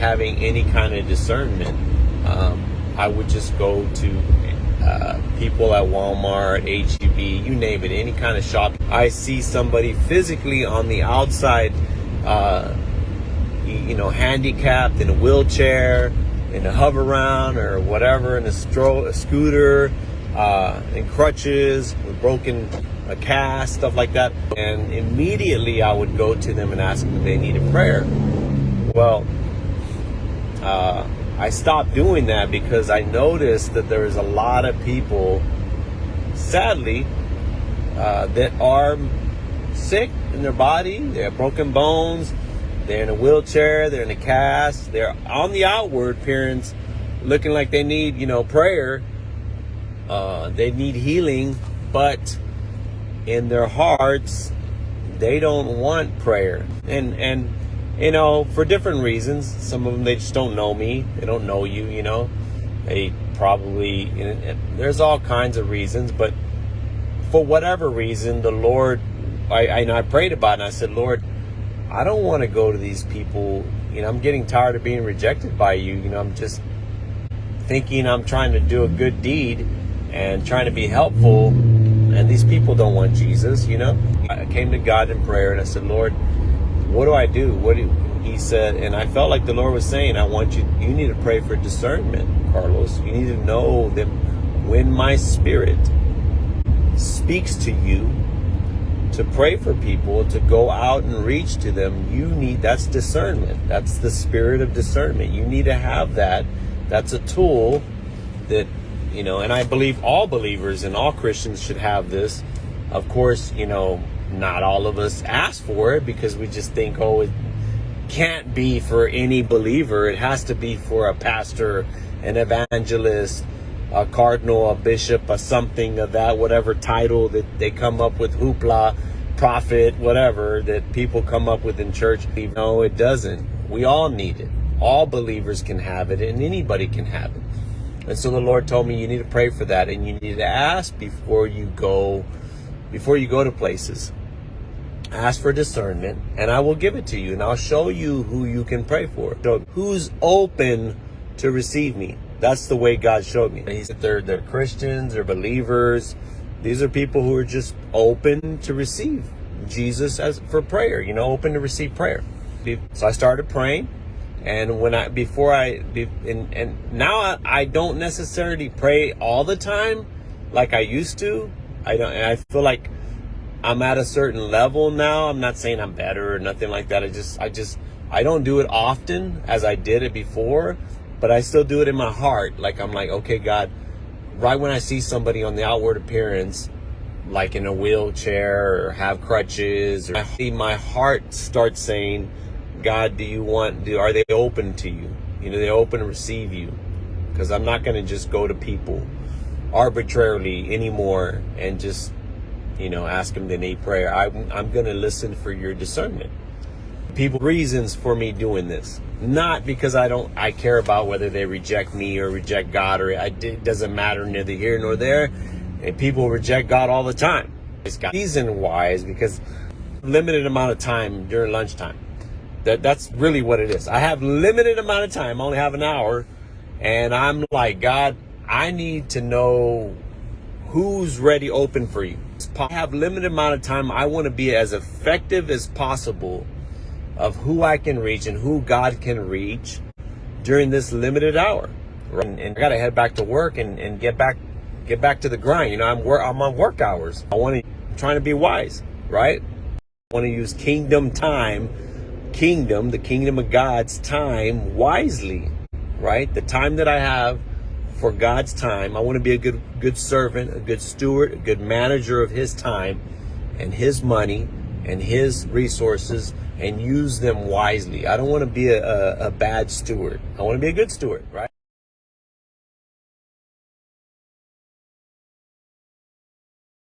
having any kind of discernment. I would just go to people at Walmart, HEB, you name it, any kind of shop. I see somebody physically on the outside, handicapped, in a wheelchair, in a hover round or whatever, in a scooter, in crutches, with broken a cast, stuff like that. And immediately I would go to them and ask them if they needed prayer. Well, I stopped doing that because I noticed that there is a lot of people, sadly, that are sick in their body. They have broken bones. They're in a wheelchair. They're in a cast. They're on the outward appearance looking like they need, prayer. They need healing, but in their hearts, they don't want prayer. And for different reasons. Some of them, they just don't know me. They don't know you, They probably, there's all kinds of reasons, but for whatever reason, the Lord, I prayed about it, and I said, Lord, I don't want to go to these people. I'm getting tired of being rejected by you. I'm just thinking I'm trying to do a good deed and trying to be helpful, and these people don't want Jesus, I came to God in prayer, and I said, Lord, what do I do? He said, and I felt like the Lord was saying, you need to pray for discernment, Carlos. You need to know that when my spirit speaks to you to pray for people, to go out and reach to them, that's discernment. That's the spirit of discernment. You need to have that. That's a tool that, and I believe all believers and all Christians should have this. Of course, not all of us ask for it because we just think, it can't be for any believer. It has to be for a pastor, an evangelist, a cardinal, a bishop, a something of that, whatever title that they come up with, hoopla, prophet, whatever, that people come up with in church. No, it doesn't. We all need it. All believers can have it, and anybody can have it. And so the Lord told me, you need to pray for that, and you need to ask before you go to places. Ask for discernment, and I will give it to you, and I'll show you who you can pray for. So who's open to receive me? That's the way God showed me. He said they're Christians, they're believers. These are people who are just open to receive Jesus for prayer, open to receive prayer. So I started praying, and now I don't necessarily pray all the time like I used to. I feel like I'm at a certain level now. I'm not saying I'm better or nothing like that. I don't do it often as I did it before, but I still do it in my heart. Like, I'm like, okay, God, right when I see somebody on the outward appearance, like in a wheelchair or have crutches, or my heart starts saying, God, are they open to you? They're open to receive you. Because I'm not going to just go to people arbitrarily anymore and just, ask them to need prayer. I'm going to listen for your discernment. Reasons for me doing this, not because I care about whether they reject me or reject God, or it doesn't matter, neither here nor there. And people reject God all the time. Reason why is because limited amount of time during lunchtime. That's really what it is. I have limited amount of time. I only have an hour, and I'm like, God, I need to know who's ready, open for you. I have limited amount of time. I want to be as effective as possible of who I can reach and who God can reach during this limited hour. And I got to head back to work and get back to the grind. I'm on work hours. I'm trying to be wise, right? I want to use kingdom time, the kingdom of God's time wisely, right? The time that I have for God's time, I want to be a good servant, a good steward, a good manager of his time and his money and his resources, and use them wisely. I don't want to be a bad steward. I want to be a good steward, right?